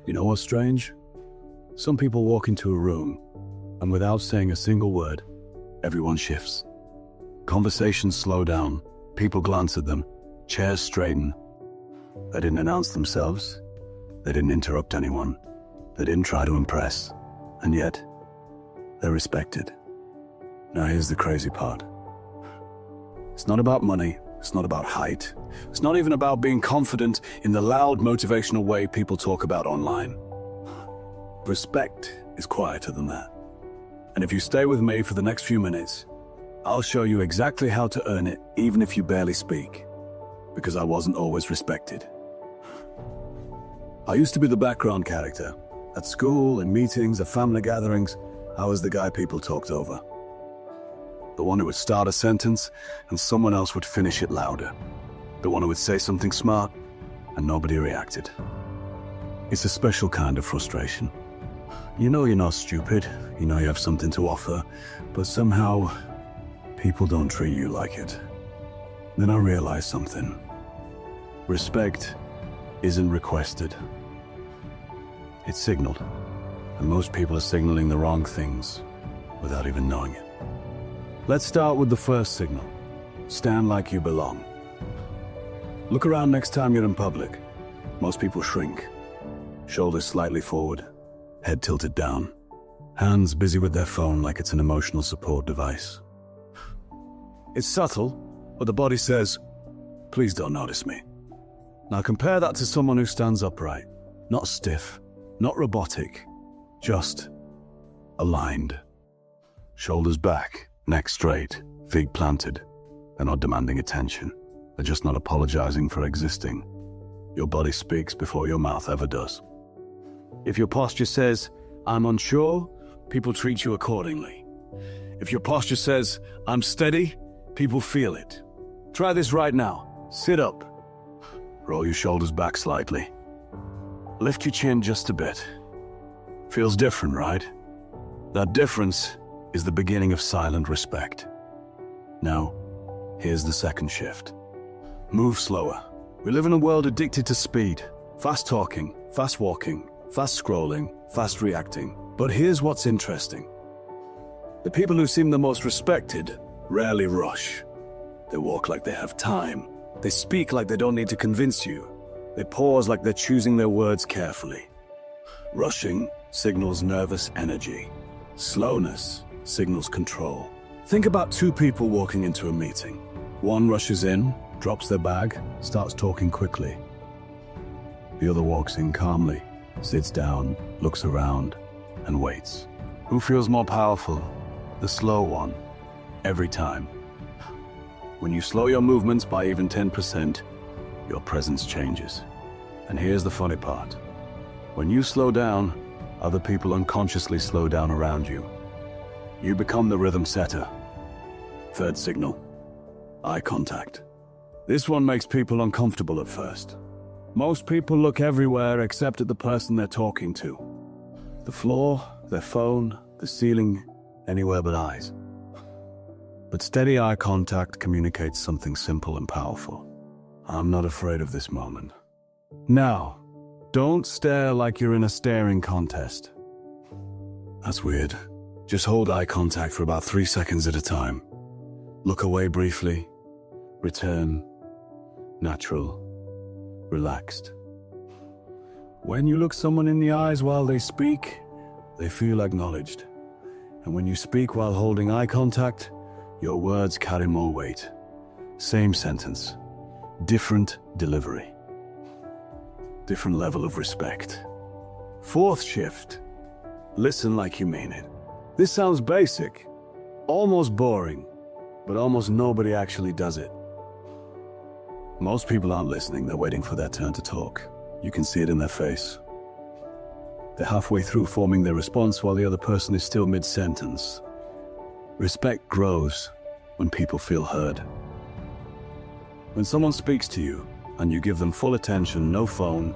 You know what's strange? Some people walk into a room, and without saying a single word, everyone shifts. Conversations slow down, people glance at them, chairs straighten. They didn't announce themselves, they didn't interrupt anyone, they didn't try to impress, and yet, they're respected. Now here's the crazy part. It's not about money, it's not about height, it's not even about being confident in the loud motivational way people talk about online. Respect is quieter than that. And if you stay with me for the next few minutes, I'll show you exactly how to earn it, even if you barely speak. Because I wasn't always respected. I used to be the background character. At school, in meetings, at family gatherings, I was the guy people talked over. The one who would start a sentence and someone else would finish it louder. The one who would say something smart and nobody reacted. It's a special kind of frustration. You know you're not stupid, you know you have something to offer, but somehow people don't treat you like it. Then I realized something. Respect isn't requested. It's signaled. And most people are signaling the wrong things without even knowing it. Let's start with the first signal. Stand like you belong. Look around next time you're in public. Most people shrink. Shoulders slightly forward, head tilted down. Hands busy with their phone like it's an emotional support device. It's subtle, but the body says, please don't notice me. Now compare that to someone who stands upright. Not stiff, not robotic, just aligned. Shoulders back, neck straight, feet planted. They're not demanding attention. They're just not apologizing for existing. Your body speaks before your mouth ever does. If your posture says, I'm unsure, people treat you accordingly. If your posture says, I'm steady, people feel it. Try this right now. Sit up. Roll your shoulders back slightly. Lift your chin just a bit. Feels different, right? That difference is the beginning of silent respect. Now, here's the second shift. Move slower. We live in a world addicted to speed. Fast talking, fast walking, fast scrolling, fast reacting. But here's what's interesting. The people who seem the most respected rarely rush. They walk like they have time. They speak like they don't need to convince you. They pause like they're choosing their words carefully. Rushing signals nervous energy. Slowness signals control. Think about two people walking into a meeting. One rushes in, drops their bag, starts talking quickly. The other walks in calmly, sits down, looks around, and waits. Who feels more powerful? The slow one. Every time. When you slow your movements by even 10%, your presence changes. And here's the funny part. When you slow down, other people unconsciously slow down around you. You become the rhythm setter. Third signal. Eye contact. This one makes people uncomfortable at first. Most people look everywhere except at the person they're talking to. The floor, their phone, the ceiling, anywhere but eyes. But steady eye contact communicates something simple and powerful. I'm not afraid of this moment. Now, don't stare like you're in a staring contest. That's weird. Just hold eye contact for about 3 seconds at a time. Look away briefly. Return. Natural. Relaxed. When you look someone in the eyes while they speak, they feel acknowledged. And when you speak while holding eye contact, your words carry more weight. Same sentence, different delivery. Different level of respect. Fourth shift, listen like you mean it. This sounds basic, almost boring, but almost nobody actually does it. Most people aren't listening, they're waiting for their turn to talk. You can see it in their face. They're halfway through forming their response while the other person is still mid-sentence. Respect grows when people feel heard. When someone speaks to you and you give them full attention, no phone,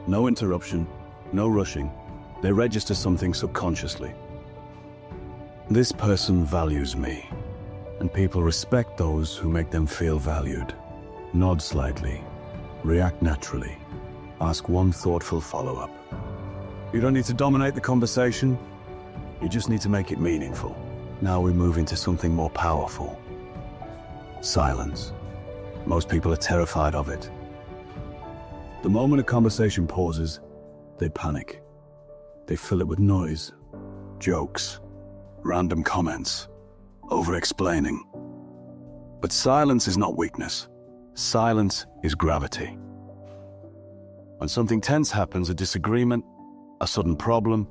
no interruption, no rushing, they register something subconsciously. This person values me, and people respect those who make them feel valued. Nod slightly, react naturally, ask one thoughtful follow-up. You don't need to dominate the conversation. You just need to make it meaningful. Now we move into something more powerful. Silence. Most people are terrified of it. The moment a conversation pauses, they panic. They fill it with noise, jokes, random comments, over-explaining. But silence is not weakness. Silence is gravity. When something tense happens, a disagreement, a sudden problem,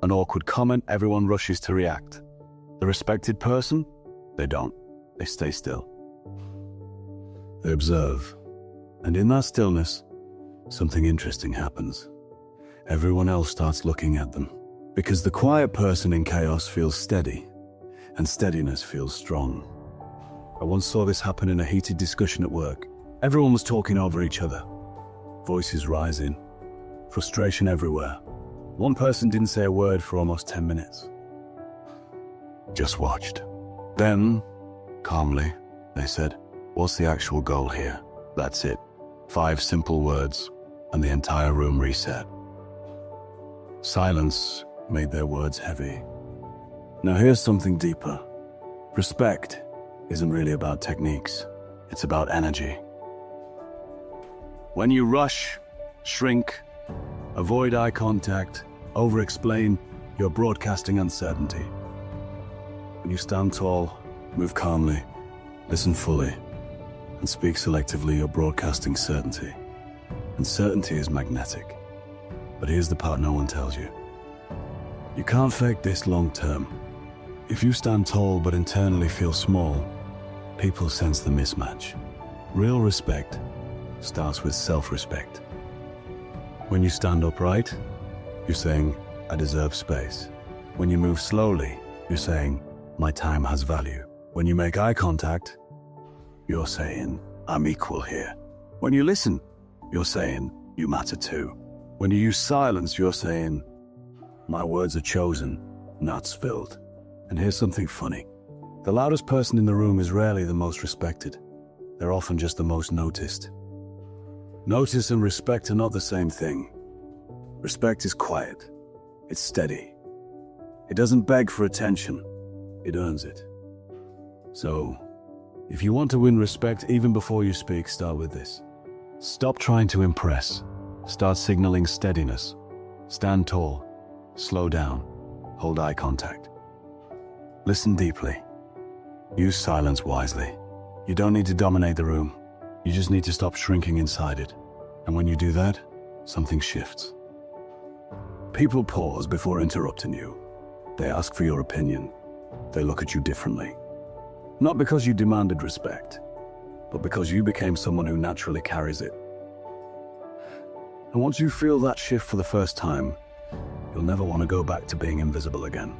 an awkward comment, everyone rushes to react. The respected person, they don't. They stay still. They observe. And in that stillness, something interesting happens. Everyone else starts looking at them. Because the quiet person in chaos feels steady, and steadiness feels strong. I once saw this happen in a heated discussion at work. Everyone was talking over each other. Voices rising. Frustration everywhere. One person didn't say a word for almost 10 minutes. Just watched. Then, calmly, they said, "What's the actual goal here?" That's it. 5 simple words, and the entire room reset. Silence made their words heavy. Now here's something deeper. Respect isn't really about techniques. It's about energy. When you rush, shrink, avoid eye contact, over-explain, you're broadcasting uncertainty. When you stand tall, move calmly, listen fully, and speak selectively, you're broadcasting certainty. And certainty is magnetic. But here's the part no one tells you. You can't fake this long term. If you stand tall but internally feel small, people sense the mismatch. Real respect starts with self-respect. When you stand upright, you're saying, "I deserve space." When you move slowly, you're saying, "My time has value." When you make eye contact, you're saying, "I'm equal here." When you listen, you're saying, "You matter too." When you use silence, you're saying, "My words are chosen, not spilled." And here's something funny. The loudest person in the room is rarely the most respected. They're often just the most noticed. Notice and respect are not the same thing. Respect is quiet. It's steady. It doesn't beg for attention. It earns it. So, if you want to win respect even before you speak, start with this. Stop trying to impress. Start signaling steadiness. Stand tall. Slow down. Hold eye contact. Listen deeply. Use silence wisely. You don't need to dominate the room. You just need to stop shrinking inside it. And when you do that, something shifts. People pause before interrupting you. They ask for your opinion. They look at you differently. Not because you demanded respect, but because you became someone who naturally carries it. And once you feel that shift for the first time, you'll never want to go back to being invisible again.